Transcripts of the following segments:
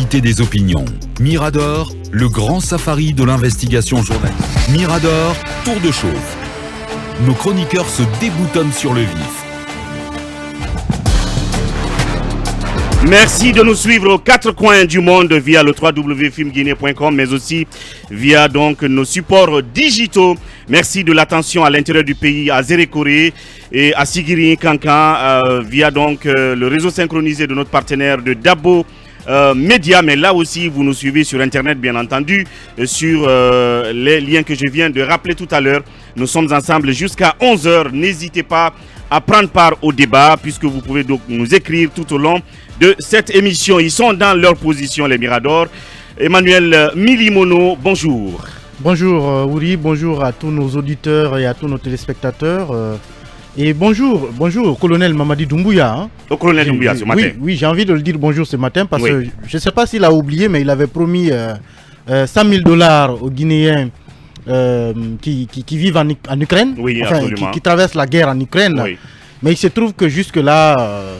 l'actualité des opinions. Mirador, le grand safari de l'investigation journalistique. Mirador, tour de chauffe. Nos chroniqueurs se déboutonnent sur le vif. Merci de nous suivre aux quatre coins du monde via le www.filmguinée.com, mais aussi via donc nos supports digitaux. Merci de l'attention à l'intérieur du pays, à Zérékoré et à Sigiri Kankan, via donc le réseau synchronisé de notre partenaire de Dabo Média. Mais là aussi, vous nous suivez sur Internet, bien entendu, sur les liens que je viens de rappeler tout à l'heure. Nous sommes ensemble jusqu'à 11h. N'hésitez pas à prendre part au débat, puisque vous pouvez donc nous écrire tout au long de cette émission. Ils sont dans leur position, les Miradors. Emmanuel Milimono, bonjour. Bonjour Ouri, bonjour à tous nos auditeurs et à tous nos téléspectateurs. Et bonjour au colonel Mamadi Doumbouya. Hein. Au colonel Doumbouya ce matin. Oui, j'ai envie de le dire bonjour ce matin parce que je ne sais pas s'il a oublié, mais il avait promis $100 000 aux Guinéens qui vivent en Ukraine, oui, enfin, qui traversent la guerre en Ukraine. Oui. Mais il se trouve que jusque-là,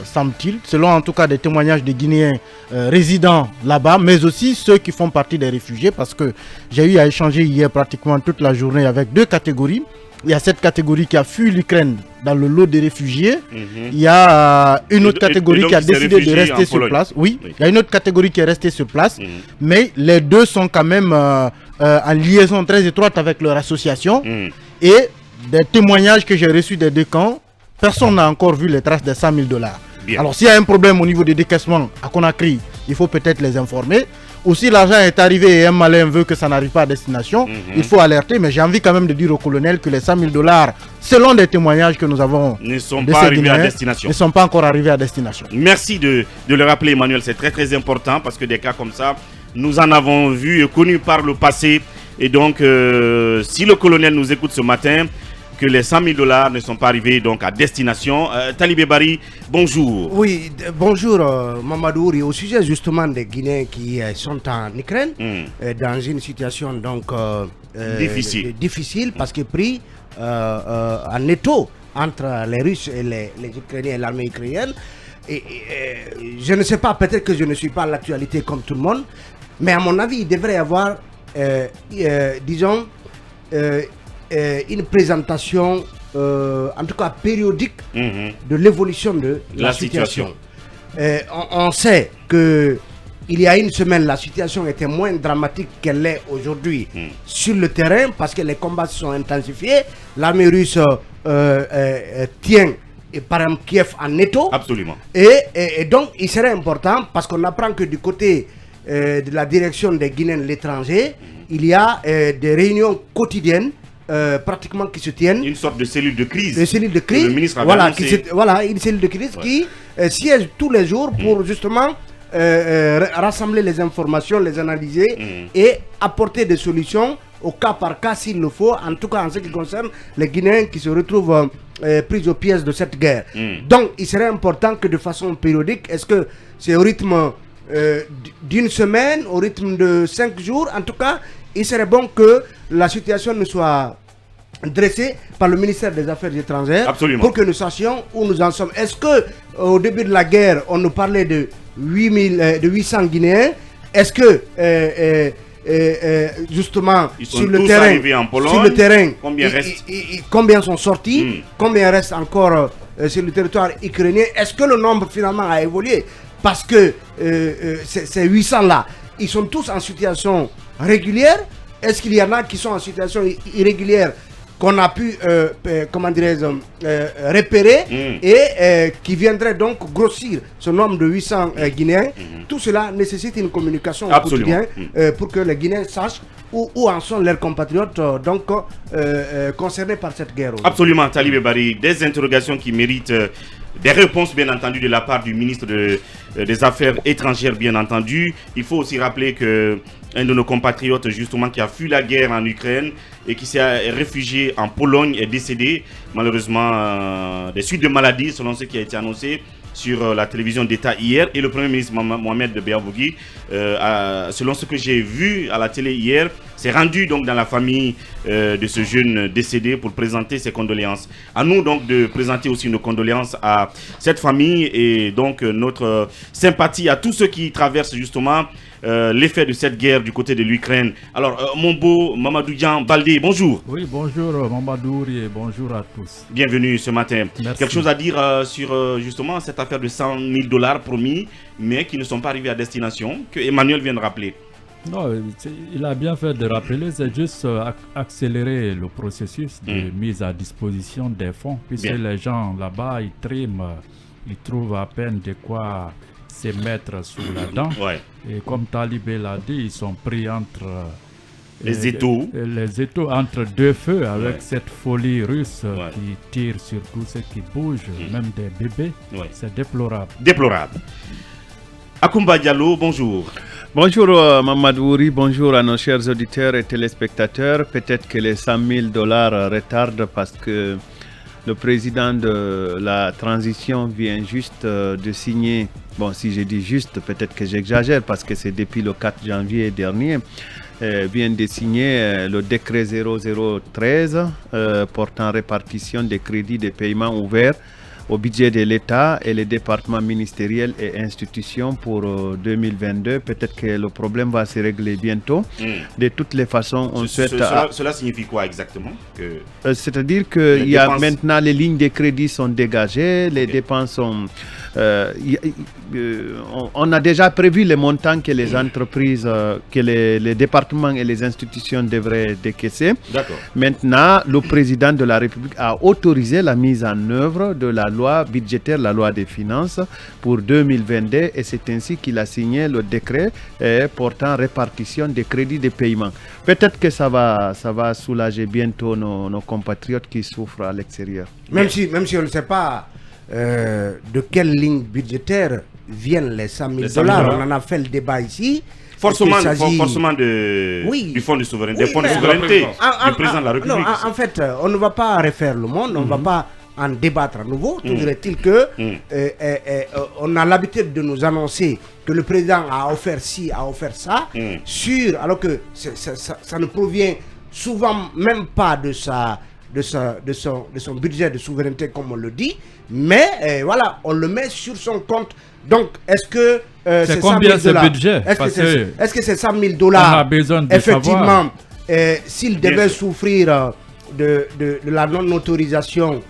semble-t-il, selon en tout cas des témoignages des Guinéens résidant là-bas, mais aussi ceux qui font partie des réfugiés, parce que j'ai eu à échanger hier pratiquement toute la journée avec deux catégories. Il y a cette catégorie qui a fui l'Ukraine dans le lot des réfugiés. Il y a une autre catégorie qui a décidé de rester sur place. Oui, il y a une autre catégorie qui est restée sur place. Mais les deux sont quand même en liaison très étroite avec leur association. Et des témoignages que j'ai reçus des deux camps, personne n'a encore vu les traces des $100 000. Bien. Alors s'il y a un problème au niveau des décaissements à Conakry, il faut peut-être les informer. Ou si l'argent est arrivé et un malin veut que ça n'arrive pas à destination, il faut alerter. Mais j'ai envie quand même de dire au colonel que les $100 000, selon des témoignages que nous avons, ne sont pas arrivés à destination. Ne sont pas encore arrivés à destination. Merci de le rappeler, Emmanuel. C'est très très important parce que des cas comme ça, nous en avons vu et connus par le passé. Et donc, si le colonel nous écoute ce matin, que les $100 000 ne sont pas arrivés donc à destination. Talibé Bari, bonjour. Oui, bonjour Mamadou. Au sujet justement des Guinéens qui sont en Ukraine, dans une situation donc difficile parce que pris en étau entre les Russes et les Ukrainiens et l'armée ukrainienne. Et je ne sais pas, peut-être que je ne suis pas à l'actualité comme tout le monde, mais à mon avis, il devrait y avoir, disons, une présentation, en tout cas périodique, de l'évolution de la situation. On sait que il y a une semaine, la situation était moins dramatique qu'elle est aujourd'hui sur le terrain parce que les combats se sont intensifiés. L'armée russe tient par exemple Kiev en étau. Absolument. Et donc il serait important parce qu'on apprend que du côté de la direction des Guinéens de l'étranger, il y a des réunions quotidiennes pratiquement qui se tiennent. Une sorte de cellule de crise. Une cellule de crise. Le ministre avait annoncé. Voilà, une cellule de crise qui siège tous les jours pour justement rassembler les informations, les analyser et apporter des solutions au cas par cas s'il le faut, en tout cas en ce qui concerne les Guinéens qui se retrouvent pris aux pièges de cette guerre. Donc il serait important que de façon périodique, est-ce que c'est au rythme d'une semaine, au rythme de 5 jours, en tout cas, il serait bon que la situation ne soit dressée par le ministère des Affaires étrangères. Absolument. Pour que nous sachions où nous en sommes. Est-ce que au début de la guerre, on nous parlait de 800 Guinéens? Est-ce que justement sur le terrain, combien sont sortis, combien restent encore sur le territoire ukrainien? Est-ce que le nombre finalement a évolué? Parce que ces 800 là, ils sont tous en situation régulière. Est-ce qu'il y en a qui sont en situation irrégulière qu'on a pu repérer et qui viendraient donc grossir ce nombre de 800 Guinéens? Tout cela nécessite une communication au quotidien pour que les Guinéens sachent où en sont leurs compatriotes concernés par cette guerre. Absolument, Talibé Bari. Des interrogations qui méritent des réponses, bien entendu, de la part du ministre des Affaires étrangères, bien entendu. Il faut aussi rappeler que un de nos compatriotes, justement, qui a fui la guerre en Ukraine et qui s'est réfugié en Pologne est décédé, malheureusement, des suites de maladies, selon ce qui a été annoncé sur la télévision d'État hier. Et le Premier ministre Mohamed Beavogui, selon ce que j'ai vu à la télé hier, s'est rendu donc dans la famille de ce jeune décédé pour présenter ses condoléances. À nous donc de présenter aussi nos condoléances à cette famille et donc notre sympathie à tous ceux qui traversent justement l'effet de cette guerre du côté de l'Ukraine. Alors, mon beau Mamadou Dian Baldé, bonjour. Oui, bonjour Mamadou et bonjour à tous. Bienvenue ce matin. Merci. Quelque chose à dire sur justement cette affaire de $100 000 promis, mais qui ne sont pas arrivés à destination, que Emmanuel vient de rappeler. Non, il a bien fait de rappeler, c'est juste accélérer le processus de mise à disposition des fonds, puisque les gens là-bas, ils triment, ils trouvent à peine de quoi se mettre sous la dent. Ouais. Et comme Talibé l'a dit, ils sont pris entre les étaux. Les étaux entre deux feux avec cette folie russe Ouais. qui tire sur tout ce qui bouge, même des bébés. Ouais. C'est déplorable. Déplorable. Akoumba Diallo, bonjour. Bonjour Mamadouri, bonjour à nos chers auditeurs et téléspectateurs. Peut-être que les $100 000 retardent parce que le président de la transition vient juste de signer, bon si je dis juste, peut-être que j'exagère parce que c'est depuis le 4 janvier dernier, vient de signer le décret 0013 portant répartition des crédits de paiement ouverts au budget de l'État et les départements ministériels et institutions pour 2022. Peut-être que le problème va se régler bientôt. De toutes les façons, on souhaite... Cela signifie quoi exactement c'est-à-dire que il y a dépenses... maintenant les lignes de crédit sont dégagées, les dépenses sont... on a déjà prévu les montants que les entreprises, que les départements et les institutions devraient décaisser. D'accord. Maintenant, le président de la République a autorisé la mise en œuvre de la loi budgétaire, la loi des finances pour 2022 et c'est ainsi qu'il a signé le décret portant répartition des crédits de paiement. Peut-être que ça va soulager bientôt nos compatriotes qui souffrent à l'extérieur. Même si on ne sait pas de quelle ligne budgétaire viennent les $100 000, on en a fait le débat ici. Forcément du fonds de souveraineté, des fonds de souveraineté du président de la République. Non, en fait, on ne va pas refaire le monde, on ne va pas en débattre à nouveau. Toujours est-il que on a l'habitude de nous annoncer que le président a offert ci, a offert ça, alors que ça ne provient souvent même pas de son budget de souveraineté comme on le dit, mais voilà, on le met sur son compte. Donc, est-ce que c'est combien ce budget? Est-ce que c'est $100 000 effectivement, s'il devait souffrir de la non-autorisation,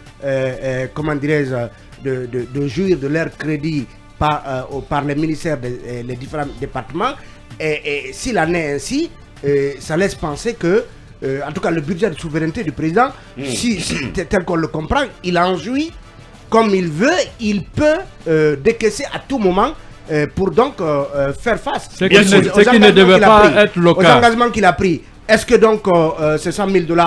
comment dirais-je, de jouir de leur crédit par les ministères, les différents départements, et s'il en est ainsi, ça laisse penser que en tout cas le budget de souveraineté du président, tel qu'on le comprend, il en jouit comme il veut, il peut décaisser à tout moment pour donc faire face Ce qui ne devait pas être le cas. Aux engagements qu'il a pris. Est-ce que donc ces $100 000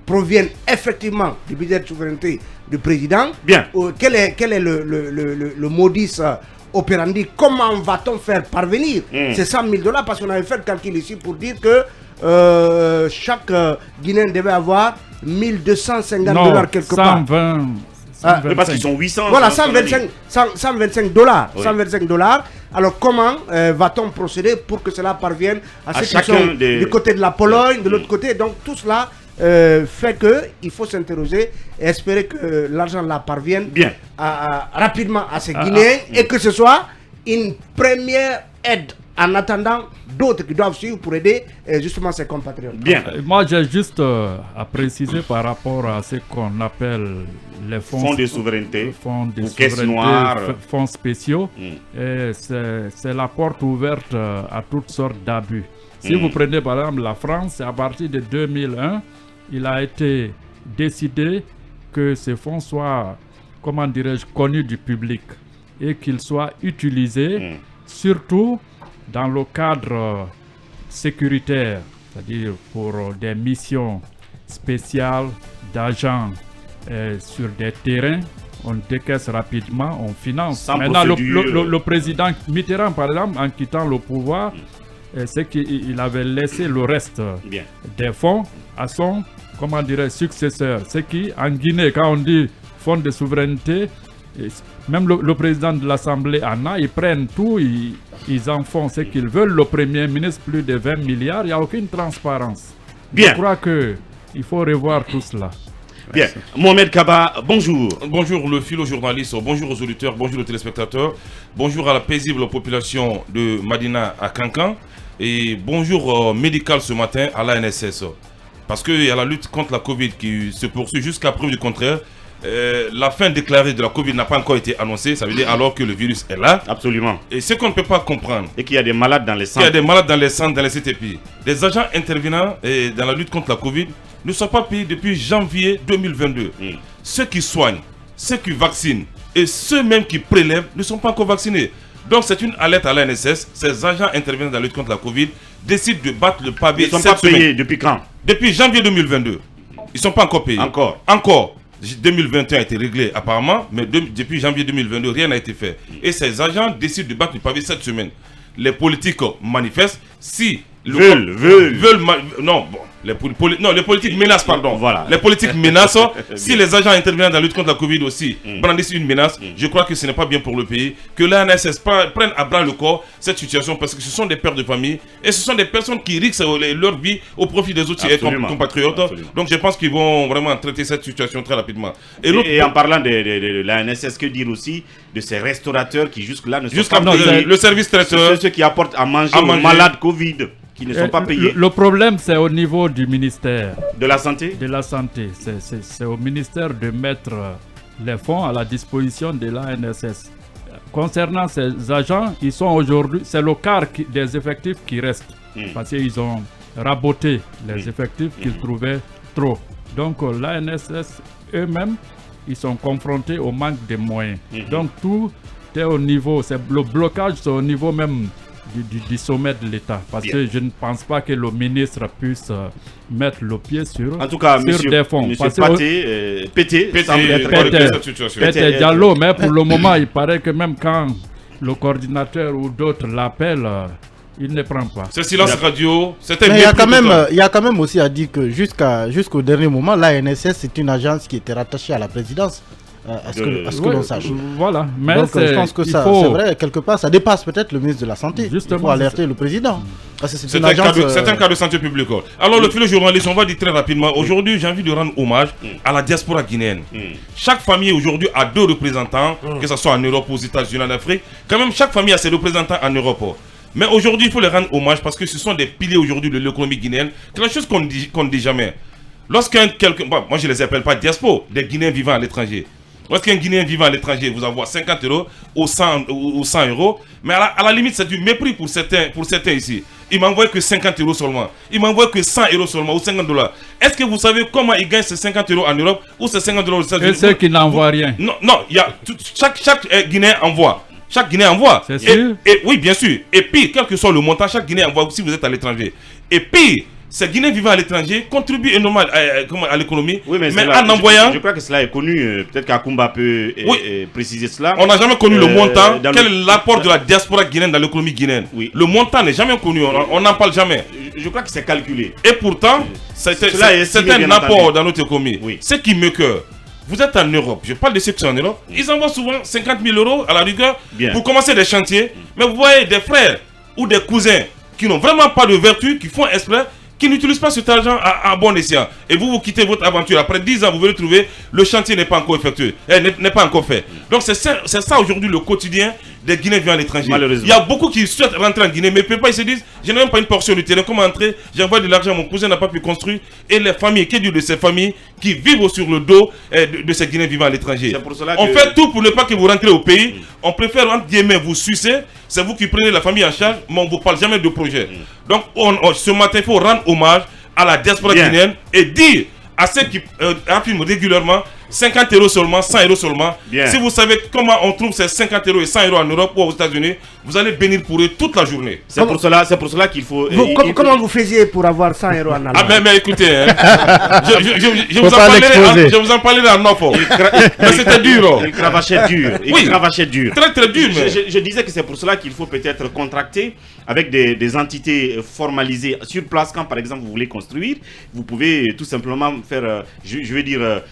proviennent effectivement du budget de souveraineté du président? Bien. Quel est le modus operandi? Comment va-t-on faire parvenir ces $100 000? Parce qu'on avait fait le calcul ici pour dire que chaque Guinéen devait avoir $1 250 quelque part. 120. Mais parce qu'ils sont 800. Voilà, $125. Oui. $125. Alors comment va-t-on procéder pour que cela parvienne à ceux qui sont du côté de la Pologne, de l'autre côté? Donc tout cela fait qu'il faut s'interroger et espérer que l'argent là parvienne rapidement à ces Guinéens et que ce soit une première aide en attendant d'autres qui doivent suivre pour aider justement ses compatriotes. Bien. Moi, j'ai juste à préciser par rapport à ce qu'on appelle les fonds de souveraineté, fonds de caisse noire, fonds spéciaux. C'est la porte ouverte à toutes sortes d'abus. Si vous prenez par exemple la France, à partir de 2001, il a été décidé que ces fonds soient, comment dirais-je, connus du public et qu'ils soient utilisés surtout dans le cadre sécuritaire, c'est-à-dire pour des missions spéciales d'agents sur des terrains. On décaisse rapidement, on finance. Sans maintenant, procédure. le président Mitterrand, par exemple, en quittant le pouvoir, c'est qu'il avait laissé le reste des fonds à son, comment dirais, successeur. C'est qui, en Guinée, quand on dit fonds de souveraineté, Même le président de l'Assemblée en a, ils prennent tout, ils en font ce qu'ils veulent. Le Premier ministre, plus de 20 milliards, il n'y a aucune transparence. Bien. Je crois qu'il faut revoir tout cela. Bien. Mohamed Kaba, bonjour. Bonjour le philo-journaliste, bonjour aux auditeurs, bonjour aux téléspectateurs, bonjour à la paisible population de Madina à Cancan et bonjour médical ce matin à l'ANSS. Parce qu'il y a la lutte contre la Covid qui se poursuit jusqu'à preuve du contraire. La fin déclarée de la Covid n'a pas encore été annoncée, ça veut dire alors que le virus est là. Absolument. Et ce qu'on ne peut pas comprendre, et qu'il y a des malades dans les centres. Il y a des malades dans les centres, dans les CTP. Les agents intervenant dans la lutte contre la Covid ne sont pas payés depuis janvier 2022. Ceux qui soignent, ceux qui vaccinent et ceux même qui prélèvent ne sont pas encore vaccinés. Donc c'est une alerte à l'ANSS. Ces agents intervenant dans la lutte contre la Covid décident de battre le pavé. Ils ne sont pas payés depuis quand? Depuis janvier 2022. Ils ne sont pas encore payés. Encore. 2021 a été réglé apparemment, mais depuis janvier 2022, rien n'a été fait. Et ces agents décident de battre le pavé cette semaine. Les politiques manifestent. Si les politiques menacent, pardon. Voilà. Les politiques menacent. Si les agents intervenant dans la lutte contre la Covid aussi brandissent une menace, je crois que ce n'est pas bien pour le pays. Que l'ANSS prenne à bras le corps cette situation parce que ce sont des pères de famille et ce sont des personnes qui risquent leur vie au profit des autres compatriotes. Absolument. Donc je pense qu'ils vont vraiment traiter cette situation très rapidement. Et en parlant de l'ANSS, que dire aussi de ces restaurateurs qui jusque-là ne sont pas payés? Le service traiteur. Ceux qui apportent à manger aux malades Covid qui ne sont pas payés. Le problème, c'est au niveau du ministère de la Santé. De la Santé. C'est au ministère de mettre les fonds à la disposition de l'ANSS. Concernant ces agents, ils sont aujourd'hui, c'est le quart des effectifs qui restent. Parce qu'ils ont raboté les effectifs qu'ils trouvaient trop. Donc l'ANSS eux-mêmes, ils sont confrontés au manque de moyens. Donc tout est au niveau, le blocage c'est au niveau même du sommet de l'État. Parce que je ne pense pas que le ministre puisse mettre le pied sur, en tout cas, sur des fonds. Pété Diallo, mais pour le moment, il paraît que même quand le coordinateur ou d'autres l'appellent, il ne prend pas. C'est silence radio. Mais il y a quand même aussi à dire que jusqu'au dernier moment, l'ANSS c'est une agence qui était rattachée à la présidence. À ce que l'on sache. Voilà. Mais donc je pense que ça, c'est vrai, quelque part, ça dépasse peut-être le ministre de la Santé. Justement, il faut alerter le président. C'est un cas de santé publique. Alors le philo-journaliste, on va dire très rapidement. Aujourd'hui, j'ai envie de rendre hommage à la diaspora guinéenne. Chaque famille aujourd'hui a 2 représentants, que ce soit en Europe, aux États-Unis, en Afrique. Quand même, chaque famille a ses représentants en Europe. Mais aujourd'hui, il faut les rendre hommage parce que ce sont des piliers aujourd'hui de l'économie guinéenne. Quelque chose qu'on ne dit jamais. Lorsqu'un quelqu'un, moi je ne les appelle pas diaspora, des Guinéens vivant à l'étranger. Lorsqu'un Guinéen vivant à l'étranger vous envoie 50 € ou 100 €, mais à la limite c'est du mépris pour certains ici. Il m'envoie que 50 € seulement. Il m'envoie que 100 € seulement ou 50 $. Est-ce que vous savez comment ils gagnent ces 50 € en Europe ou ces 50 € aux États-Unis? Et ceux qui n'envoient rien. Non, il y a chaque Guinéen envoie. Chaque Guinéen envoie. C'est sûr? Et oui, bien sûr. Et puis, quel que soit le montant, chaque Guinéen envoie si vous êtes à l'étranger. Et puis, ces Guinéens vivant à l'étranger contribuent énormément à l'économie. Oui, mais en envoyant... Je crois que cela est connu. Peut-être qu'Akumba peut préciser cela. On n'a jamais connu le montant. Quel est l'apport de la diaspora guinéenne dans l'économie guinéenne? Oui. Le montant n'est jamais connu. On n'en parle jamais. Je crois que c'est calculé. Et pourtant, c'est un apport dans notre économie. Oui. Ce qui me cœur. Vous êtes en Europe, je parle de ceux qui sont en Europe, ils envoient souvent 50 000 € à la rigueur pour commencer des chantiers. Mais vous voyez des frères ou des cousins qui n'ont vraiment pas de vertu, qui font exprès, qui n'utilisent pas cet argent à bon escient. Et vous quittez votre aventure. Après 10 ans, vous venez trouver le chantier n'est pas encore effectué, n'est pas encore fait. Donc c'est ça aujourd'hui le quotidien des Guinéens vivant à l'étranger. Il y a beaucoup qui souhaitent rentrer en Guinée, mais ne peuvent pas. Ils se disent, je n'ai même pas une portion du terrain. Comment entrer? J'envoie de l'argent, mon cousin n'a pas pu construire. Et les familles, que dire de ces familles qui vivent sur le dos de ces Guinéens vivant à l'étranger? On fait tout pour ne pas que vous rentrez au pays. On préfère, entre guillemets, vous sucer. C'est vous qui prenez la famille en charge, mais on ne vous parle jamais de projet. Donc ce matin, il faut rendre hommage à la diaspora guinéenne et dire à ceux qui affirment régulièrement 50 € seulement, 100 € seulement. Si vous savez comment on trouve ces 50 € et 100 € en Europe ou aux États-Unis, vous allez bénir pour eux toute la journée. C'est pour cela qu'il faut... Comment vous faisiez pour avoir 100 € en Allemagne? Ah mais écoutez, je vous en parlerai en offre. Mais c'était dur. Il cravachait dur. Il cravachait dur. Très très dur. Je disais que c'est pour cela qu'il faut peut-être contracter avec des entités formalisées sur place. Quand par exemple vous voulez construire, vous pouvez tout simplement faire, je vais dire,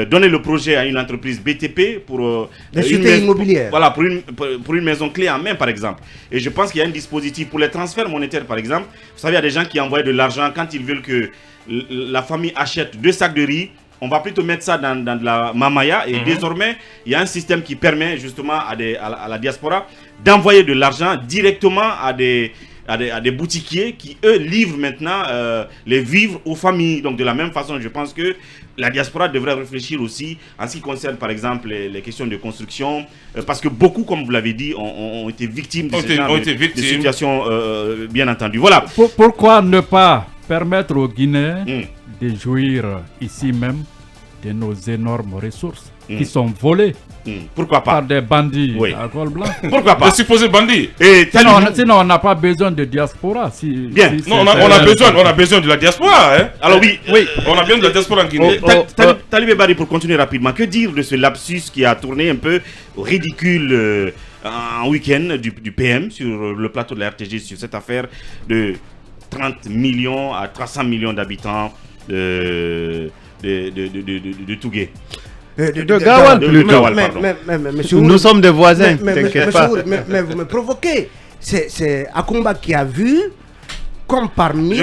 donner dévoilé le projet à une entreprise BTP pour immobilière. Voilà, pour une maison clé en main, par exemple. Et je pense qu'il y a un dispositif pour les transferts monétaires, par exemple. Vous savez, il y a des gens qui envoient de l'argent quand ils veulent que la famille achète 2 sacs de riz. On va plutôt mettre ça dans de la mamaya. Et désormais, il y a un système qui permet justement à la diaspora d'envoyer de l'argent directement à des boutiquiers qui, eux, livrent maintenant les vivres aux familles. Donc, de la même façon, je pense que la diaspora devrait réfléchir aussi en ce qui concerne, par exemple, les questions de construction. Parce que beaucoup, comme vous l'avez dit, ont été victimes de ces situations, bien entendu. Voilà. Pourquoi ne pas permettre aux Guinéens de jouir ici même de nos énormes ressources qui sont volées Pourquoi pas par des bandits à col blanc. Pourquoi pas De supposés bandits. Sinon, on n'a pas besoin de diaspora. On a besoin de la diaspora. Hein. Alors oui, on a besoin de la diaspora en Guinée. Talibé Bari, pour continuer rapidement, que dire de ce lapsus qui a tourné un peu ridicule en week-end du PM sur le plateau de la RTG sur cette affaire de 30 millions à 300 millions d'habitants de Tougué. De Gawal plutôt. Nous sommes des voisins, t'inquiète pas. Mais vous me provoquez. C'est Akomba qui a vu, comme parmi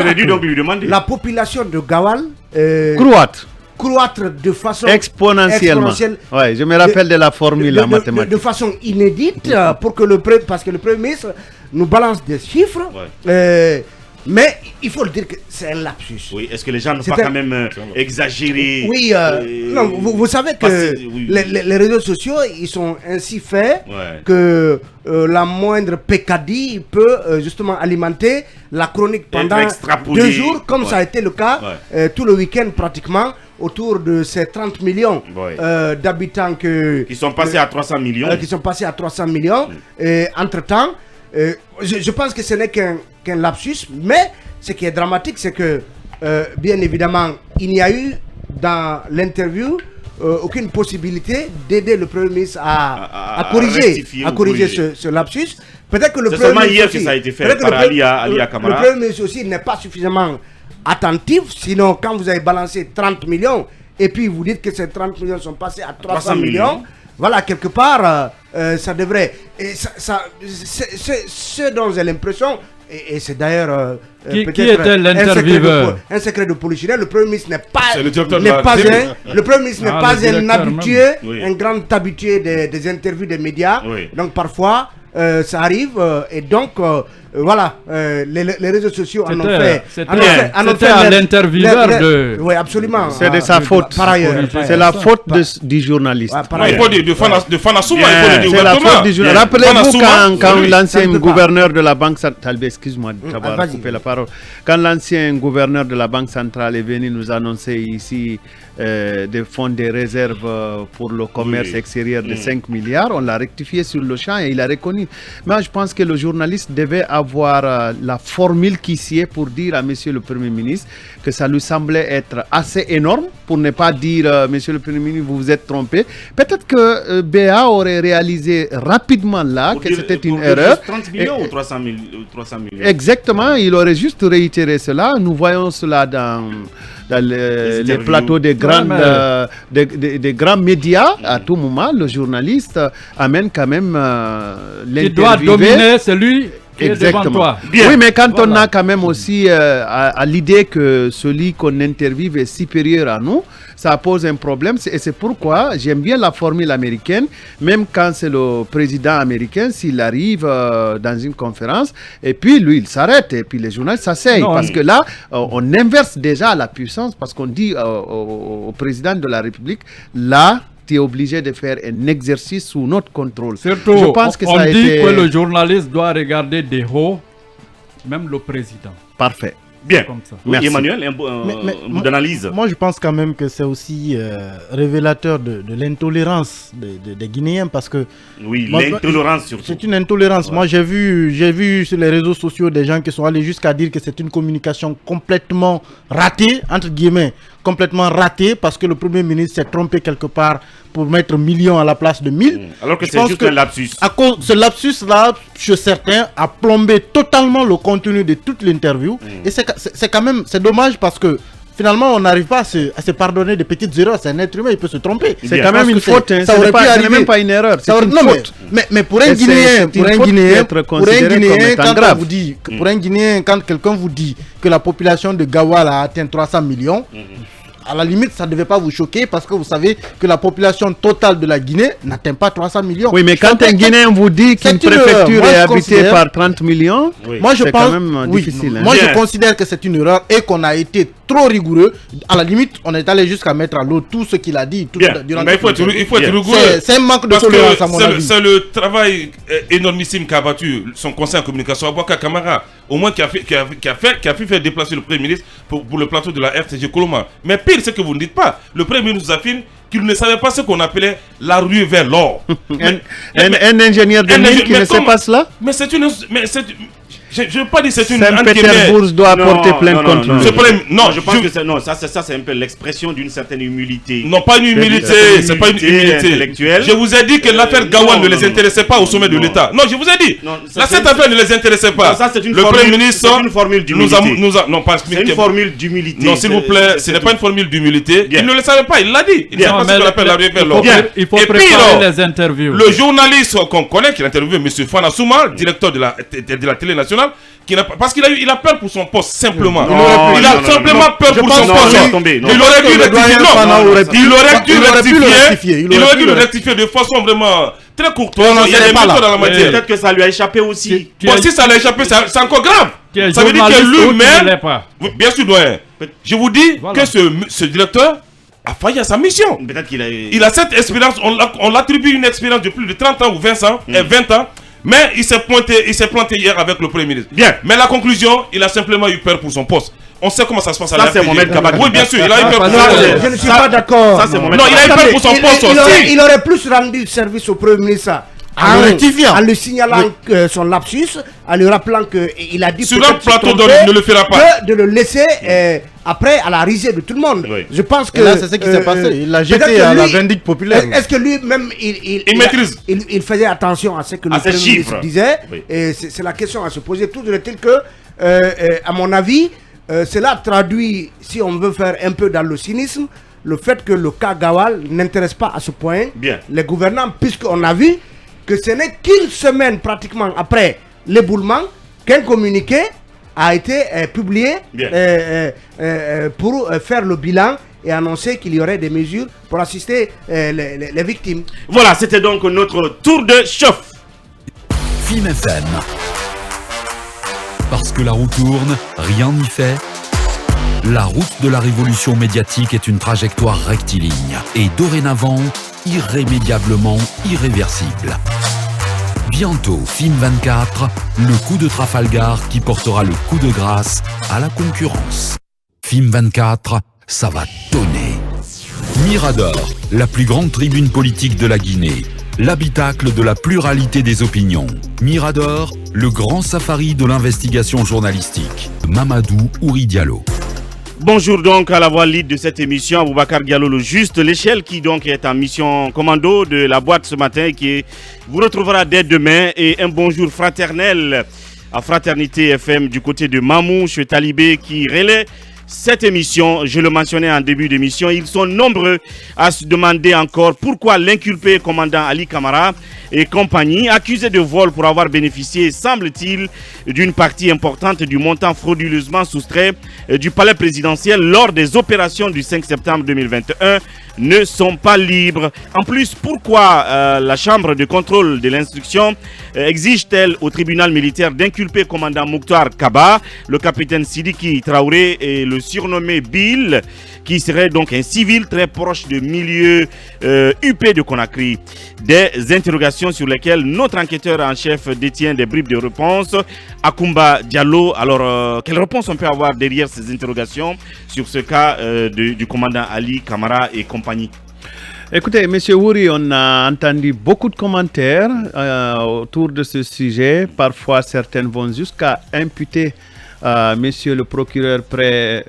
la population de Gawal croître de façon exponentiellement. Ouais, je me rappelle de la formule en mathématiques. De façon inédite, parce que le Premier ministre nous balance des chiffres. Mais il faut le dire que c'est un lapsus. Oui, est-ce que les gens n'ont pas quand même exagéré? Oui, non, vous savez que les réseaux sociaux, ils sont ainsi faits que la moindre peccadille peut justement alimenter la chronique pendant 2 jours, comme ça a été le cas tout le week-end pratiquement, autour de ces 30 millions d'habitants qui sont passés à 300 millions. Qui sont passés à 300 millions. Entre-temps, je pense que ce n'est qu'un lapsus, mais ce qui est dramatique, c'est que, bien évidemment, il n'y a eu dans l'interview aucune possibilité d'aider le Premier ministre à corriger ce lapsus. Peut-être que le Premier seulement hier que ça a été fait par Ali Kamara. Le Premier ministre aussi n'est pas suffisamment attentif, sinon quand vous avez balancé 30 millions et puis vous dites que ces 30 millions sont passés à 300 millions. Voilà, quelque part, ça devrait... ce dont j'ai l'impression, et c'est d'ailleurs qui était l'intervieweur, un secret de polichinelle, le Premier ministre n'est pas un habitué, un grand habitué des interviews des médias. Donc parfois, ça arrive, et donc... voilà, les réseaux sociaux en ont fait. C'était à l'intervieweur de... Oui, absolument. C'est de sa faute. Par ailleurs. C'est la faute du journaliste. Il faut dire de Fanasouma, il faut le dire c'est la faute du journaliste. Rappelez-vous quand l'ancien gouverneur de la Banque centrale... Excuse-moi d'avoir coupé la parole. Quand l'ancien gouverneur de la Banque centrale est venu nous annoncer ici des fonds de réserve pour le commerce extérieur de 5 milliards, on l'a rectifié sur le champ et il a reconnu. Mais je pense que le journaliste devait avoir la formule qui s'y est pour dire à monsieur le Premier ministre que ça lui semblait être assez énorme, pour ne pas dire monsieur le Premier ministre, vous vous êtes trompé. Peut-être que BA aurait réalisé rapidement là pour que c'était une erreur. 30 millions ou 300 millions. Exactement, il aurait juste réitéré cela. Nous voyons cela dans les plateaux des grands médias. À tout moment, le journaliste amène quand même l'interviewé. Qui doit dominer celui qui est devant toi. Bien. Oui, mais quand on a quand même aussi à l'idée que celui qu'on interviewe est supérieur à nous, ça pose un problème. Et c'est pourquoi j'aime bien la formule américaine, même quand c'est le président américain, s'il arrive dans une conférence, et puis lui, il s'arrête, et puis les journalistes s'asseyent. Parce que là, on inverse déjà la puissance, parce qu'on dit au président de la République, là, tu es obligé de faire un exercice sous notre contrôle. Surtout, je pense que on dit que le journaliste doit regarder des hauts, même le président. Parfait. Bien. Comme ça. Merci. Emmanuel, un bout d'analyse. Moi, je pense quand même que c'est aussi révélateur de l'intolérance des Guinéens, parce que... Oui, l'intolérance surtout. C'est une intolérance. Ouais. Moi, j'ai vu sur les réseaux sociaux des gens qui sont allés jusqu'à dire que c'est une communication complètement ratée, entre guillemets, complètement ratée, parce que le Premier ministre s'est trompé quelque part pour mettre millions à la place de 1000. Alors que c'est juste un lapsus. À cause ce lapsus-là, chez certains, a plombé totalement le contenu de toute l'interview. Et c'est quand même, c'est dommage, parce que finalement, on n'arrive pas à se pardonner des petites erreurs. C'est un être humain, il peut se tromper. C'est quand même une faute. Ça aurait pu arriver. Ce n'est même pas une erreur. C'est une faute. Mais pour un Guinéen, quand quelqu'un vous dit que la population de Gawal a atteint 300 millions, à la limite, ça ne devait pas vous choquer parce que vous savez que la population totale de la Guinée n'atteint pas 300 millions. Oui, mais quand un Guinéen vous dit qu'une préfecture est habitée par 30 millions, c'est quand même difficile. Moi, je considère que c'est une erreur et qu'on a été trop rigoureux. À la limite, on est allé jusqu'à mettre à l'eau tout ce qu'il a dit. Mais il faut être rigoureux. C'est un manque de tolérance à mon avis. C'est le travail énormissime qu'a battu son conseil en communication, Abouaka Kamara, au moins qui a fait faire déplacer le Premier ministre pour le plateau de la RTG Coloma. Mais pire, c'est que vous ne dites pas. Le Premier ministre nous affirme qu'il ne savait pas ce qu'on appelait la rue vers l'or. Un ingénieur de mine qui ne sait pas cela? Mais c'est une... Je ne veux pas dire c'est une... Saint-Pétersbourg doit porter plainte contre lui. Non, je pense que ça c'est un peu l'expression d'une certaine humilité. Non, pas une humilité, c'est pas une humilité. Je vous ai dit que l'affaire Gawal ne les intéressait pas au sommet de l'État. Non, je vous ai dit. Cette affaire ne les intéressait pas. Le Premier ministre... C'est une formule d'humilité. C'est une formule d'humilité. Non, s'il vous plaît, ce n'est pas une formule d'humilité. Il ne le savait pas, il l'a dit. Il ne savait pas ce qu'on appelle la rue vers l'or. Il faut préparer les interviews. Le journaliste qu'on connaît, qui a interviewé M. Fana Souma, directeur de la télé nationale, parce qu'il a peur pour son poste, simplement. Il a simplement peur pour son poste. Il aurait dû le rectifier de façon vraiment très courtoise. Il y a des méthodes dans la matière. Peut-être que ça lui a échappé aussi. Si ça lui a échappé, c'est encore grave. Ça veut dire que lui-même... Bien sûr, doyen. Je vous dis que ce directeur a failli à sa mission. Il a cette expérience, on l'attribue une expérience de plus de 30 ans ou 20 ans. Mais il s'est planté hier avec le Premier ministre. Bien. Mais la conclusion, il a simplement eu peur pour son poste. On sait comment ça se passe à la c'est Mohamed Kabak. Oui, bien sûr, il a eu peur pour son poste. Je ne suis pas d'accord. Non, il a eu peur pour son poste aussi. Il aurait plus rendu service au Premier ministre en lui signalant son lapsus, en lui rappelant qu'il a dit sur un plateau ne le fera pas. De le laisser après à la risée de tout le monde. Je pense que là c'est ce qui s'est passé. Il l'a jeté à la vindicte populaire. Est-ce que lui-même il maîtrise? Il faisait attention à ce que le Premier ministre disait. Et c'est la question à se poser. Toujours est-il que, à mon avis, cela traduit, si on veut faire un peu dans le cynisme, le fait que le cas Gawal n'intéresse pas à ce point les gouvernants, puisqu'on a vu que ce n'est qu'une semaine pratiquement après l'éboulement qu'un communiqué a été publié pour faire le bilan et annoncer qu'il y aurait des mesures pour assister les victimes. Voilà, c'était donc notre tour de chauffe. Film FM. Parce que la roue tourne, rien n'y fait. La route de la révolution médiatique est une trajectoire rectiligne et dorénavant irrémédiablement irréversible. Bientôt, Film 24, le coup de Trafalgar qui portera le coup de grâce à la concurrence. Film 24, ça va tonner. Mirador, la plus grande tribune politique de la Guinée, l'habitacle de la pluralité des opinions. Mirador, le grand safari de l'investigation journalistique. Mamadou Ouri Diallo. Bonjour donc à la voix lead de cette émission, Aboubacar Diallo, le juste l'échelle qui donc est en mission commando de la boîte ce matin et qui vous retrouvera dès demain. Et un bonjour fraternel à Fraternité FM du côté de Mamouche Talibé qui relaie cette émission. Je le mentionnais en début d'émission, ils sont nombreux à se demander encore pourquoi l'inculpé commandant Ali Kamara et compagnie, accusé de vol pour avoir bénéficié, semble-t-il, d'une partie importante du montant frauduleusement soustrait du palais présidentiel lors des opérations du 5 septembre 2021, ne sont pas libres. En plus, pourquoi la chambre de contrôle de l'instruction exige-t-elle au tribunal militaire d'inculper commandant Mouktar Kaba, le capitaine Sidiki Traoré et le surnommé Bill, qui serait donc un civil très proche du milieu UP de Conakry? Des interrogations sur lesquelles notre enquêteur en chef détient des bribes de réponse. Akumba Diallo, alors quelle réponse on peut avoir derrière ces interrogations sur ce cas du commandant Ali Kamara et compagnie? Écoutez, M. Wouri, on a entendu beaucoup de commentaires autour de ce sujet. Parfois, certaines vont jusqu'à imputer à monsieur le procureur près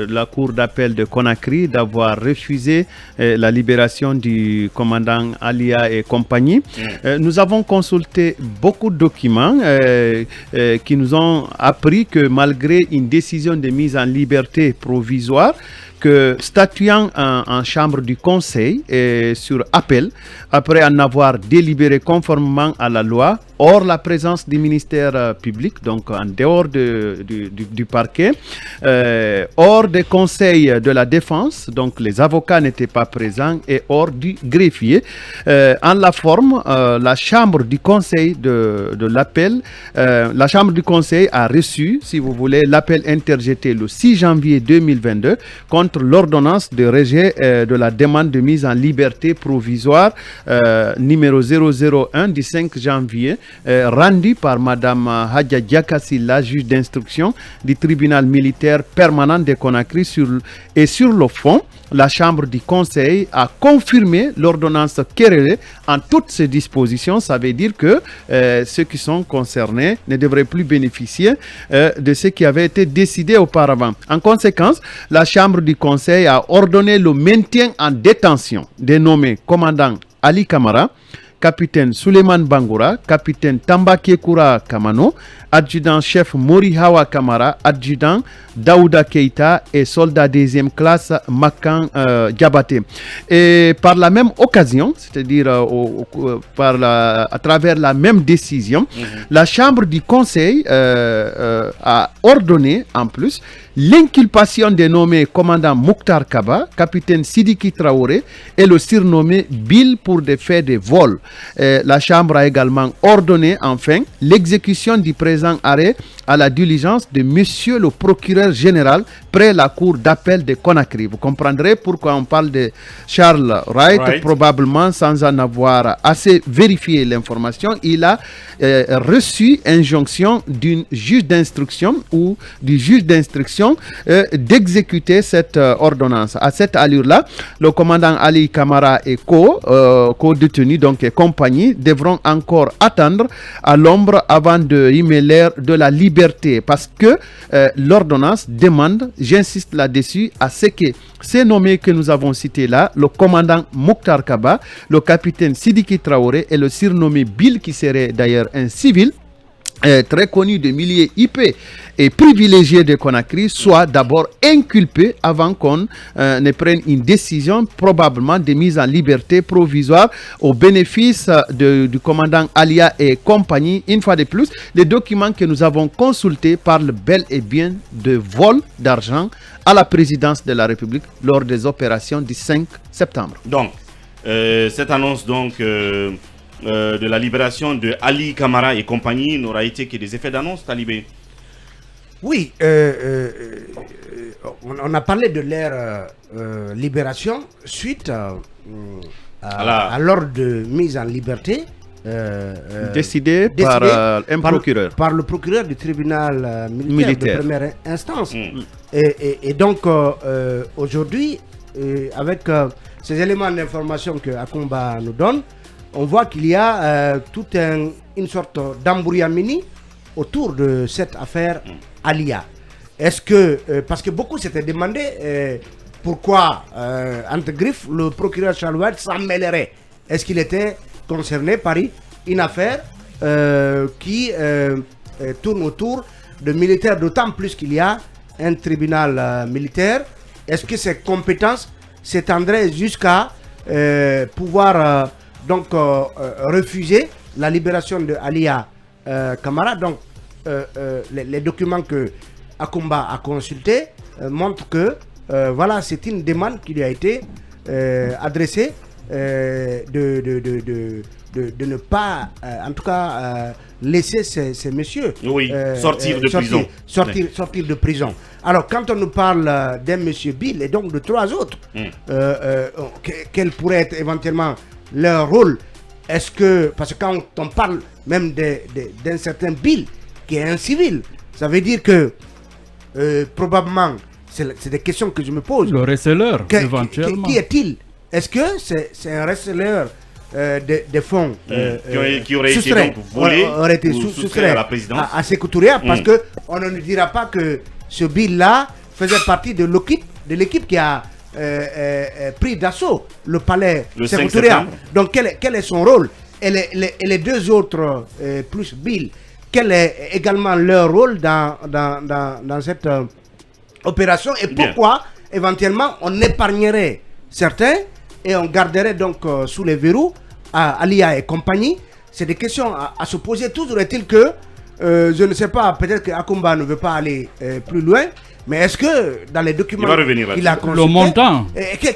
la cour d'appel de Conakry d'avoir refusé la libération du commandant Alia et compagnie. Nous avons consulté beaucoup de documents qui nous ont appris que malgré une décision de mise en liberté provisoire, que statuant en chambre du conseil sur appel, après en avoir délibéré conformément à la loi, hors la présence du ministère public, donc en dehors du parquet, hors des conseils de la défense, donc les avocats n'étaient pas présents, et hors du greffier. En la forme, la chambre du conseil de l'appel, la chambre du conseil a reçu, si vous voulez, l'appel interjeté le 6 janvier 2022 contre l'ordonnance de rejet de la demande de mise en liberté provisoire numéro 001 du 5 janvier rendue par Madame Hadja Diakassi, la juge d'instruction du tribunal militaire permanent de Conakry. Sur le fond, la chambre du conseil a confirmé l'ordonnance querellée en toutes ses dispositions. Ça veut dire que ceux qui sont concernés ne devraient plus bénéficier de ce qui avait été décidé auparavant. En conséquence, la chambre du conseil a ordonné le maintien en détention des nommés commandant Ali Kamara, capitaine Suleiman Bangoura, capitaine Tambake Koura Kamano, adjudant-chef Morihawa Kamara, adjudant Daouda Keita et soldat deuxième classe Makan Diabaté. Et par la même occasion, c'est-à-dire à travers la même décision, la chambre du conseil a ordonné en plus l'inculpation des nommés commandant Mouktar Kaba, capitaine Sidiki Traoré et le surnommé Bill pour des faits de vol. La chambre a également ordonné enfin l'exécution du présent arrêt à la diligence de monsieur le procureur général près la cour d'appel de Conakry. Vous comprendrez pourquoi on parle de Charles Wright. Probablement sans en avoir assez vérifié l'information. Il a reçu injonction d'une juge d'instruction ou du juge d'instruction d'exécuter cette ordonnance. À cette allure-là, le commandant Ali Kamara et co-détenus, donc et compagnie, devront encore attendre à l'ombre avant de remettre de la liberté, parce que l'ordonnance demande, j'insiste là-dessus, à ce que ces nommés que nous avons cités là, le commandant Mouktar Kaba, le capitaine Sidiki Traoré et le surnommé Bill, qui serait d'ailleurs un civil, très connu de milliers IP et privilégié de Conakry, soit d'abord inculpé avant qu'on ne prenne une décision probablement de mise en liberté provisoire au bénéfice du commandant Alia et compagnie. Une fois de plus, les documents que nous avons consultés parlent bel et bien de vol d'argent à la présidence de la République lors des opérations du 5 septembre. Donc, cette annonce de la libération de Ali Kamara et compagnie n'aura été que des effets d'annonce, Talibé? Oui, on a parlé de leur libération suite à l'ordre de mise en liberté décidé par un procureur. Par le procureur du tribunal militaire de première instance. Et donc, aujourd'hui, avec ces éléments d'information que Akumba nous donne, on voit qu'il y a toute une sorte d'embrouillamini autour de cette affaire Alia. Est-ce que, parce que beaucoup s'étaient demandé pourquoi, entre griffes, le procureur Charles Wright s'en mêlerait. Est-ce qu'il était concerné par une affaire qui tourne autour de militaires, d'autant plus qu'il y a un tribunal militaire? Est-ce que ses compétences s'étendraient jusqu'à pouvoir refuser la libération de Alia Kamara? Donc, les documents que Akumba a consultés montrent que voilà, c'est une demande qui lui a été adressée de ne pas, en tout cas, laisser ces messieurs sortir de prison. Sortir de prison. Alors, quand on nous parle d'un monsieur Bill et donc de trois autres, quel pourrait être éventuellement leur rôle? Est-ce que, parce que quand on parle même d'un certain Bill qui est un civil, ça veut dire que probablement, c'est des questions que je me pose. Le receleur, éventuellement. Qui est-il? Est-ce que c'est un receleur des fonds qui auraient été donc volés ou soustraits à la présidence à Sékou Touré, parce qu'on ne dira pas que ce bill-là faisait partie de l'équipe qui a pris d'assaut le palais Sékou Touré. Donc quel est son rôle? Et les deux autres plus Bill, quel est également leur rôle dans cette opération, et pourquoi éventuellement on épargnerait certains et on garderait donc sous les verrous Alia et compagnie? C'est des questions à se poser. Toujours est-il que je ne sais pas, peut-être que Akumba ne veut pas aller plus loin, mais est-ce que dans les documents qu'il a consultés, le montant,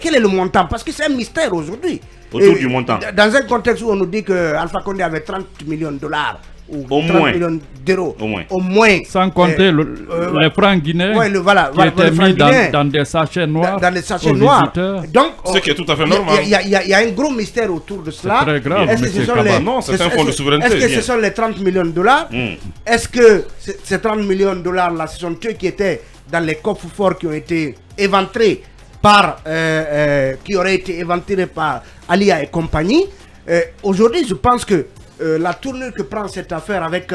quel est le montant? Parce que c'est un mystère aujourd'hui. Autour du montant. Dans un contexte où on nous dit que Alpha Condé avait 30 millions de dollars ou 30 millions d'euros, au moins. Sans compter les francs guinéens qui étaient mis dans des sachets noirs. Dans des sachets noirs. Donc, ce qui est tout à fait normal. Il y a un gros mystère autour de cela. C'est très grave. Est-ce que c'est un fonds de souveraineté? Est-ce que ce sont les 30 millions de dollars? Est-ce que ces 30 millions de dollars-là, ce sont eux qui étaient dans les coffres forts qui ont été éventrés qui auraient été éventrés par Alia et compagnie? Aujourd'hui, je pense que la tournure que prend cette affaire avec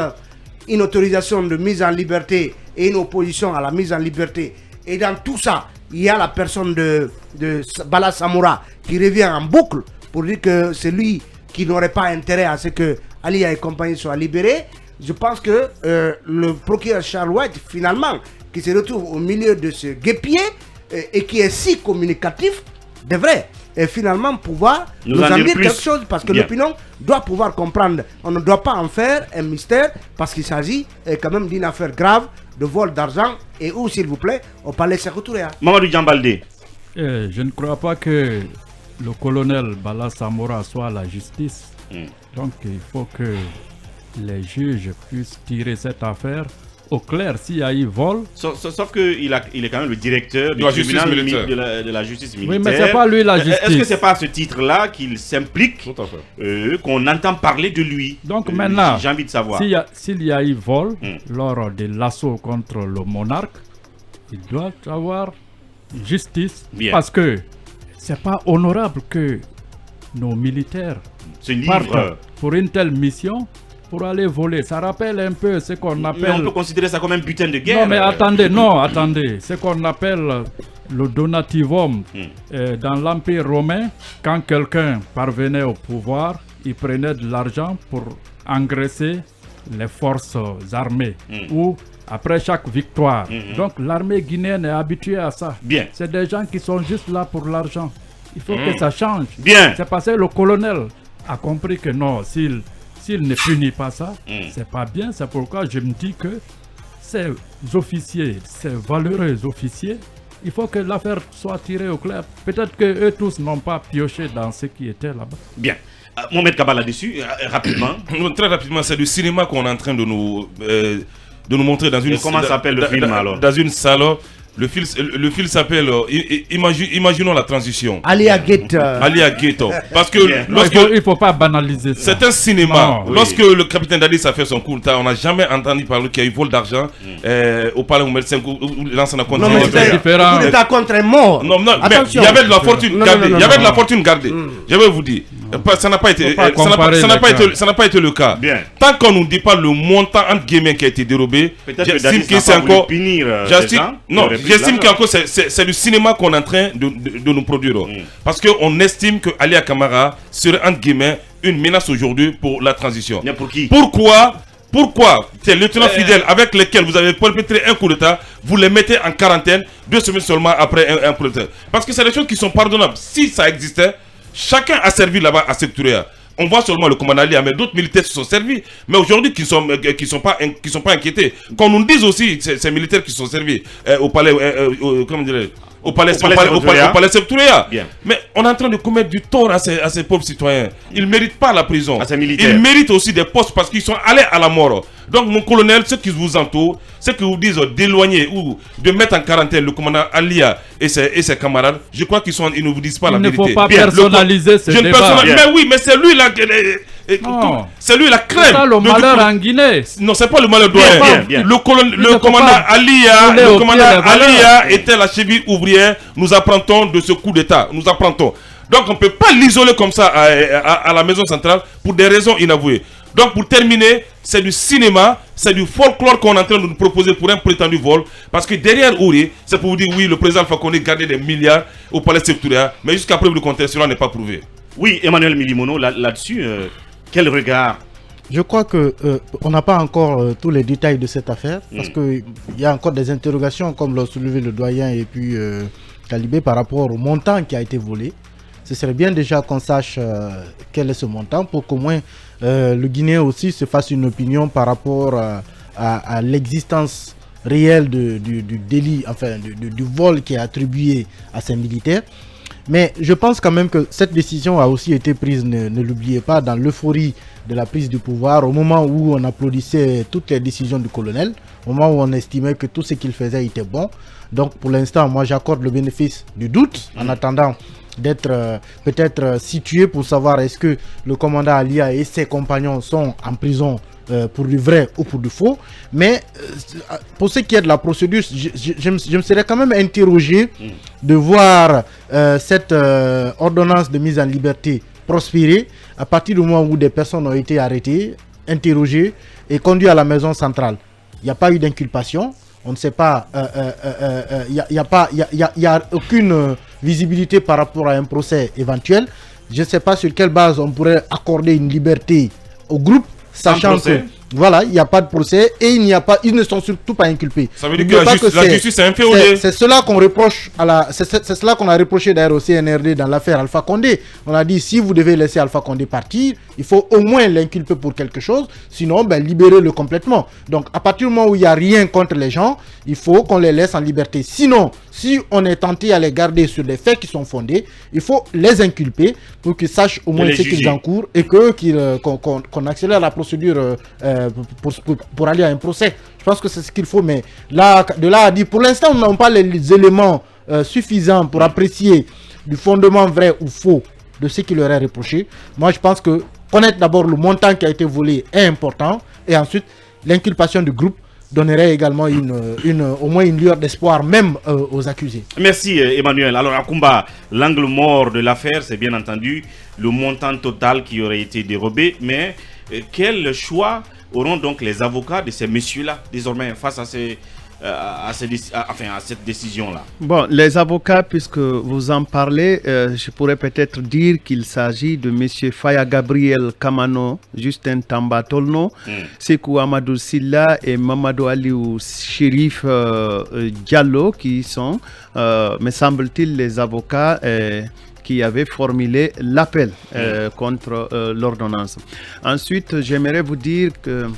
une autorisation de mise en liberté et une opposition à la mise en liberté, et dans tout ça, il y a la personne de Bala Samoura qui revient en boucle pour dire que c'est lui qui n'aurait pas intérêt à ce que Alia et compagnie soient libérés. Je pense que le procureur Charles White, finalement, qui se retrouve au milieu de ce guêpier et qui est si communicatif, devrait finalement pouvoir nous en dire quelque chose, parce que l'opinion doit pouvoir comprendre. On ne doit pas en faire un mystère, parce qu'il s'agit quand même d'une affaire grave de vol d'argent, et où, s'il vous plaît, au palais Sékou Touré. Mamadou Djambaldé. Je ne crois pas que le colonel Bala Samoura soit la justice. Donc il faut que les juges puissent tirer cette affaire au clair s'il y a eu vol. Sauf qu'il est quand même le directeur du tribunal de la justice militaire. Oui, mais c'est pas lui la justice. Est-ce que c'est pas à ce titre-là qu'il s'implique, qu'on entend parler de lui? Donc maintenant, j'ai envie de savoir. S'il y a eu vol lors de l'assaut contre le monarque, il doit avoir justice. Parce que c'est pas honorable que nos militaires partent pour une telle mission, pour aller voler. Ça rappelle un peu ce qu'on appelle... Mais on peut considérer ça comme un butin de guerre. Non, mais attendez. Ce qu'on appelle le donativum dans l'Empire romain, quand quelqu'un parvenait au pouvoir, il prenait de l'argent pour engraisser les forces armées ou après chaque victoire. Donc l'armée guinéenne est habituée à ça. C'est des gens qui sont juste là pour l'argent. Il faut que ça change. C'est parce que le colonel a compris que non, s'il ne punit pas ça, c'est pas bien. C'est pourquoi je me dis que ces officiers, ces valeureux officiers, il faut que l'affaire soit tirée au clair. Peut-être que eux tous n'ont pas pioché dans ce qui était là-bas. Bien. Mohamed Kaba là-dessus, rapidement. Très rapidement, c'est du cinéma qu'on est en train de nous montrer dans une... Comment s'appelle le film alors? Dans une salle. Le film s'appelle Imaginons la transition. Alia Gate. Parce que il faut pas banaliser ça. C'est un cinéma. Lorsque le capitaine Dadis a fait son coup d'État, on n'a jamais entendu parler qu'il y a eu vol d'argent au palais Mohamed V ou l'ancien contre. Non, mais c'est différent. Coup d'État contre un mort. Non, mais il y avait de la fortune gardée. Il y avait de la fortune gardée. Je vais vous dire. Ça n'a pas été le cas. Tant qu'on nous dit pas le montant entre guillemets qui a été dérobé, j'estime que c'est encore punir. Non, j'estime qu'encore c'est du cinéma qu'on est en train de nous produire. Parce qu'on estime que Alia Camara serait entre guillemets une menace aujourd'hui pour la transition. Mais pour qui? Pourquoi ces lieutenants fidèles avec lesquels vous avez perpétré un coup d'État, vous les mettez en quarantaine 2 semaines seulement après un coup d'État? Parce que c'est des choses qui sont pardonnables. Si ça existait, chacun a servi là-bas à cette tournée. On voit seulement le commandant Ali, mais d'autres militaires se sont servis. Mais aujourd'hui, qui sont pas inquiétés. Qu'on nous dise aussi, ces militaires qui sont servis au palais, comment dirais au palais Sékou Touré. Mais on est en train de commettre du tort à ces pauvres citoyens. Ils ne méritent pas la prison. Ils méritent aussi des postes parce qu'ils sont allés à la mort. Donc mon colonel, ceux qui vous entourent, ceux qui vous disent d'éloigner ou de mettre en quarantaine le commandant Alia et ses camarades, je crois qu'ils ne vous disent pas la vérité. Il ne faut pas personnaliser ce débat. Mais oui, mais c'est lui là. C'est lui la crème. C'est le malheur en Guinée. Non, c'est pas le malheur d'Oyen. Le commandant Alia était la cheville ouvrière. Nous apprentons de ce coup d'État. Donc on ne peut pas l'isoler comme ça à la maison centrale pour des raisons inavouées. Donc pour terminer, c'est du cinéma, c'est du folklore qu'on est en train de nous proposer pour un prétendu vol. Parce que derrière Ouri, c'est pour vous dire oui, le président Alpha Condé gardait des milliards au palais sectoriel, mais jusqu'à preuve du contraire, cela n'est pas prouvé. Oui, Emmanuel Milimono, là-dessus, quel regard? Je crois que on n'a pas encore tous les détails de cette affaire, parce qu'il y a encore des interrogations, comme l'a soulevé le doyen et puis Talibé, par rapport au montant qui a été volé. Ce serait bien déjà qu'on sache quel est ce montant, pour qu'au moins le Guinéen aussi se fasse une opinion par rapport à l'existence réelle du délit, enfin du vol qui est attribué à ces militaires. Mais je pense quand même que cette décision a aussi été prise, ne l'oubliez pas, dans l'euphorie de la prise du pouvoir, au moment où on applaudissait toutes les décisions du colonel, au moment où on estimait que tout ce qu'il faisait était bon. Donc pour l'instant, moi j'accorde le bénéfice du doute, en attendant d'être peut-être situé pour savoir est-ce que le commandant Alia et ses compagnons sont en prison pour du vrai ou pour du faux. Mais pour ce qui est de la procédure, je me serais quand même interrogé de voir cette ordonnance de mise en liberté prospérer à partir du moment où des personnes ont été arrêtées, interrogées et conduites à la maison centrale. Il n'y a pas eu d'inculpation. On ne sait pas, il n'y a aucune visibilité par rapport à un procès éventuel. Je ne sais pas sur quelle base on pourrait accorder une liberté au groupe, sachant que voilà, il n'y a pas de procès et ils ne sont surtout pas inculpés. Ça veut dire que la justice est inféodée. C'est cela qu'on reproche c'est cela qu'on a reproché d'ailleurs au CNRD dans l'affaire Alpha Condé. On a dit si vous devez laisser Alpha Condé partir, il faut au moins l'inculper pour quelque chose, sinon libérez-le complètement. Donc à partir du moment où il n'y a rien contre les gens, il faut qu'on les laisse en liberté. Sinon, si on est tenté à les garder sur des faits qui sont fondés, il faut les inculper pour qu'ils sachent au moins ce qu'ils encourent et qu'on accélère la procédure pour aller à un procès. Je pense que c'est ce qu'il faut, mais là, de là à dire, pour l'instant, nous n'avons pas les éléments suffisants pour apprécier du fondement vrai ou faux de ce qui leur est reproché. Moi, je pense que connaître d'abord le montant qui a été volé est important, et ensuite, l'inculpation du groupe donnerait également au moins une lueur d'espoir même aux accusés. Merci Emmanuel. Alors Akumba, l'angle mort de l'affaire, c'est bien entendu le montant total qui aurait été dérobé, mais quel choix auront donc les avocats de ces messieurs-là désormais face à cette décision-là? Bon, les avocats, puisque vous en parlez, je pourrais peut-être dire qu'il s'agit de M. Faya Gabriel Kamano, Justin Tamba Tolno, Sekou Amadou Silla et Mamadou Aliou Chérif Diallo, qui sont, me semble-t-il, les avocats qui avaient formulé l'appel contre l'ordonnance. Ensuite, j'aimerais vous dire que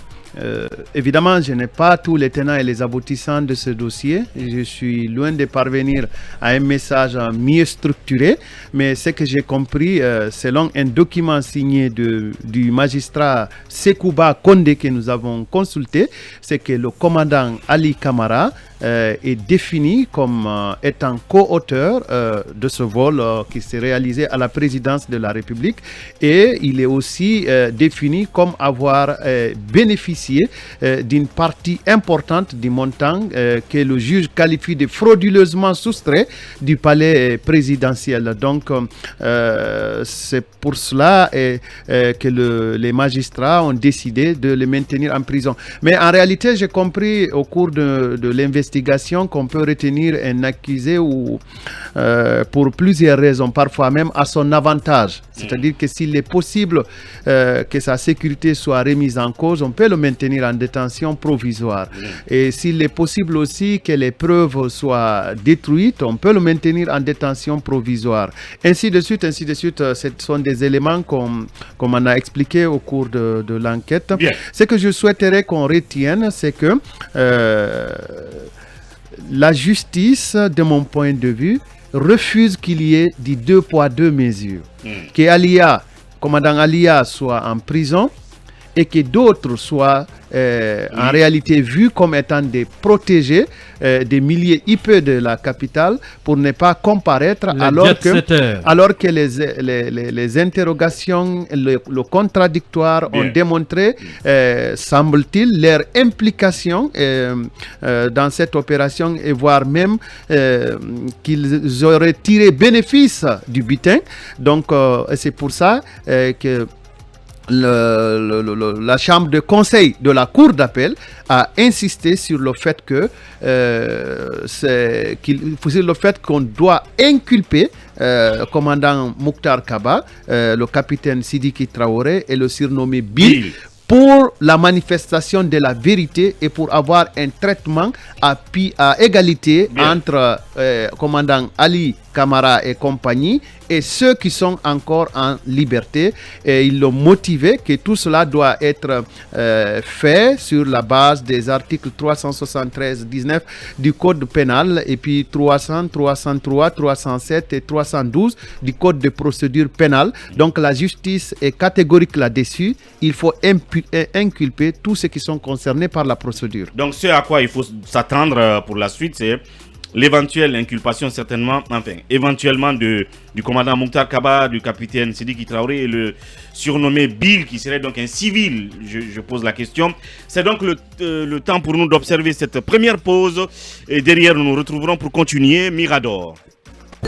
évidemment, je n'ai pas tous les tenants et les aboutissants de ce dossier. Je suis loin de parvenir à un message mieux structuré, mais ce que j'ai compris, selon un document signé du magistrat Sekouba Condé que nous avons consulté, c'est que le commandant Ali Kamara est défini comme étant co-auteur de ce vol qui s'est réalisé à la présidence de la République, et il est aussi défini comme avoir bénéficié d'une partie importante du montant que le juge qualifie de frauduleusement soustrait du palais présidentiel. Donc c'est pour cela que les magistrats ont décidé de le maintenir en prison. Mais en réalité, j'ai compris au cours de l'investigation qu'on peut retenir un accusé pour plusieurs raisons, parfois même à son avantage. C'est-à-dire que s'il est possible que sa sécurité soit remise en cause, on peut le maintenir en détention provisoire. Et s'il est possible aussi que les preuves soient détruites, on peut le maintenir en détention provisoire. Ainsi de suite, ainsi de suite. Ce sont des éléments comme on a expliqué au cours de l'enquête. Ce que je souhaiterais qu'on retienne, c'est que la justice, de mon point de vue, refuse qu'il y ait des 2 poids 2 mesures. Que commandant Alia soit en prison et que d'autres soient en réalité vus comme étant des protégés des milliers IP de la capitale pour ne pas comparaître alors que les interrogations, le contradictoire ont démontré, semble-t-il, leur implication dans cette opération et voire même qu'ils auraient tiré bénéfice du butin. Donc c'est pour ça que la chambre de conseil de la cour d'appel a insisté sur le fait qu'on doit inculper commandant Mokhtar Kaba, le capitaine Sidiki Traoré et le surnommé Bill pour la manifestation de la vérité et pour avoir un traitement à égalité entre commandant Ali Camara et compagnie et ceux qui sont encore en liberté. Et ils l'ont motivé que tout cela doit être fait sur la base des articles 373-19 du Code pénal et puis 300, 303, 307 et 312 du Code de procédure pénale. Donc la justice est catégorique là-dessus. Il faut inculper tous ceux qui sont concernés par la procédure. Donc ce à quoi il faut s'attendre pour la suite, c'est l'éventuelle inculpation éventuellement du commandant Mokhtar Kaba, du capitaine Sidiki Traoré et le surnommé Bill qui serait donc un civil, je pose la question. C'est donc le temps pour nous d'observer cette première pause et derrière nous nous retrouverons pour continuer Mirador.